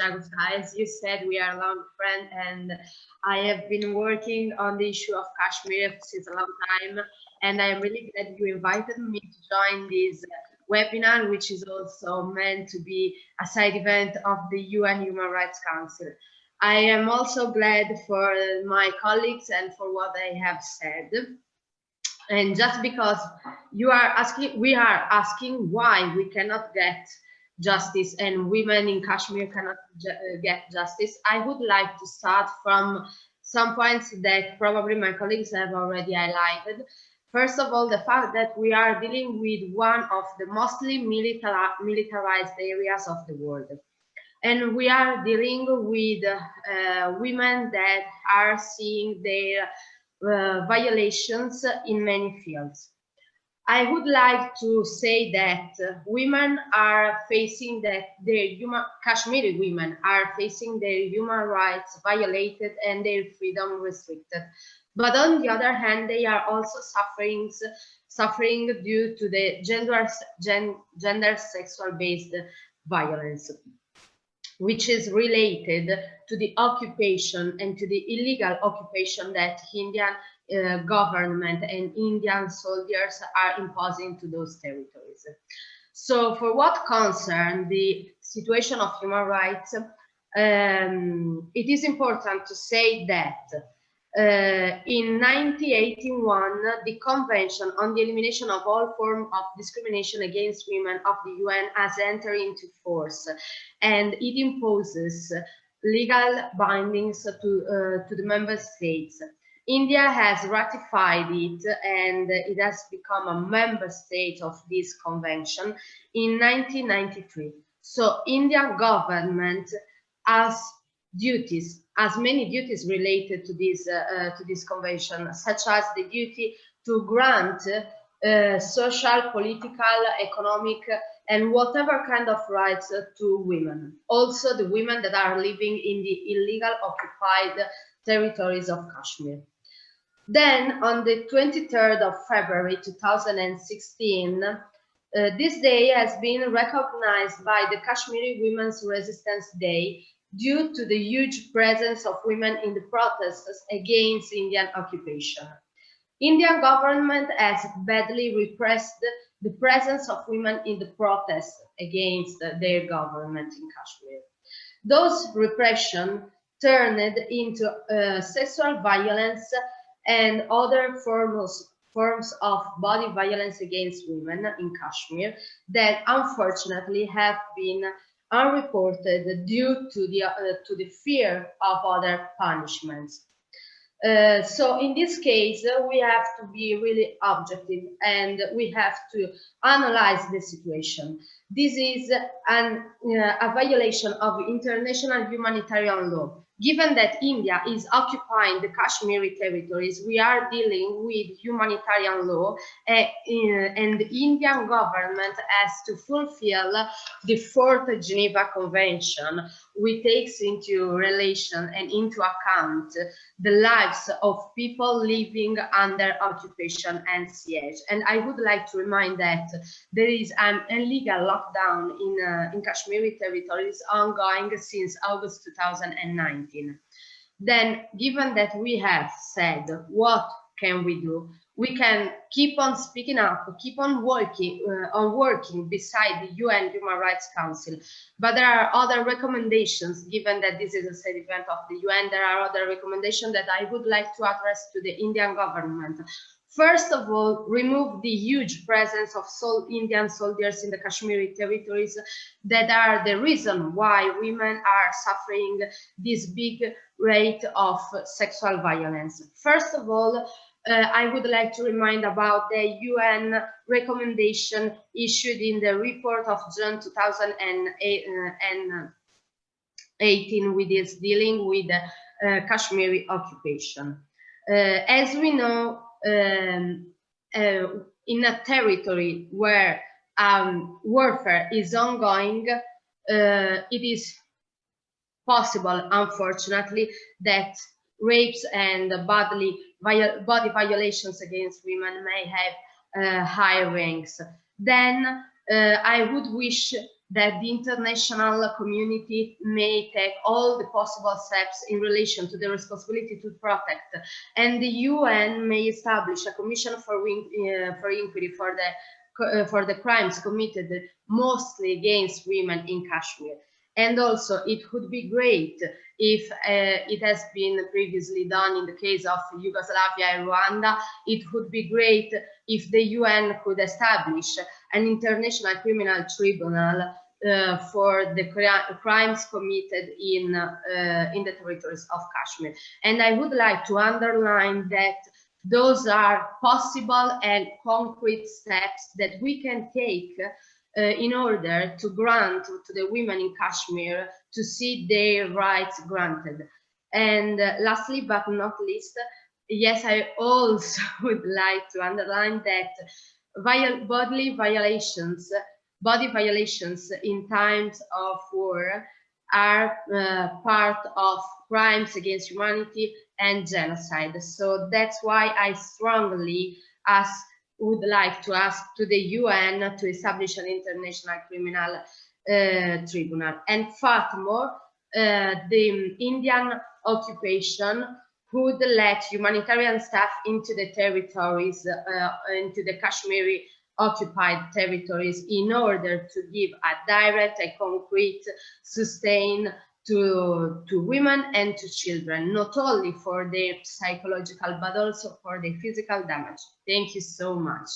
Shagufta. As you said, we are a long friend, and I have been working on the issue of Kashmir since a long time, and I am really glad you invited me to join this webinar, which is also meant to be a side event of the UN Human Rights Council. I am also glad for my colleagues and for what they have said. And just because we are asking why we cannot get justice and women in Kashmir cannot get justice, I would like to start from some points that probably my colleagues have already highlighted. First of all, the fact that we are dealing with one of the mostly militarized areas of the world. And we are dealing with women that are seeing their violations in many fields. I would like to say that women are facing Kashmiri women are facing their human rights violated and their freedom restricted. But on the other hand, they are also suffering due to the gender sexual based violence, which is related to the occupation and to the illegal occupation that Indian government and Indian soldiers are imposing to those territories. So for what concerns the situation of human rights, it is important to say that in 1981, the Convention on the Elimination of All Forms of Discrimination Against Women of the UN has entered into force, and it imposes legal bindings to the member states. India has ratified it, and it has become a member state of this convention in 1993. So Indian government has many duties related to this convention, such as the duty to grant social, political, economic, and whatever kind of rights to women. Also the women that are living in the illegal occupied territories of Kashmir. Then on the 23rd of February 2016, this day has been recognized by the Kashmiri Women's Resistance Day due to the huge presence of women in the protests against Indian occupation. Indian government has badly repressed the presence of women in the protests against their government in Kashmir. Those repression turned into sexual violence and other forms of body violence against women in Kashmir that unfortunately have been unreported due to the fear of other punishments. So in this case, we have to be really objective and we have to analyze the situation. This is a violation of international humanitarian law. Given that India is occupying the Kashmiri territories, we are dealing with humanitarian law, and the Indian government has to fulfill the 4th Geneva Convention, which takes into relation and into account the lives of people living under occupation and siege. And I would like to remind that there is an illegal lockdown in Kashmiri territories ongoing since August 2019. Then, given that we have said what can we do, we can keep on speaking up, keep on working beside the UN Human Rights Council. But there are other recommendations, given that this is a side event of the UN, there are other recommendations that I would like to address to the Indian government. First of all, remove the huge presence of Indian soldiers in the Kashmiri territories that are the reason why women are suffering this big rate of sexual violence. First of all, I would like to remind about the UN recommendation issued in the report of June 2018, which is dealing with Kashmiri occupation. As we know, in a territory where warfare is ongoing, it is possible, unfortunately, that rapes and body violations against women may have high ranks. Then I would wish that the international community may take all the possible steps in relation to the responsibility to protect, and the UN may establish a commission for inquiry for the crimes committed mostly against women in Kashmir. And also, it would be great if it has been previously done in the case of Yugoslavia and Rwanda. It would be great if the UN could establish an international criminal tribunal for the crimes committed in the territories of Kashmir. And I would like to underline that those are possible and concrete steps that we can take in order to grant to the women in Kashmir to see their rights granted. And lastly but not least, yes, I also would like to underline that body violations in times of war are part of crimes against humanity and genocide. So that's why I strongly would like to ask to the UN to establish an international criminal tribunal. And furthermore, the Indian occupation would let humanitarian staff into the territories, into the Kashmiri occupied territories, in order to give a direct and concrete sustain to women and to children, not only for their psychological but also for their physical damage. Thank you so much.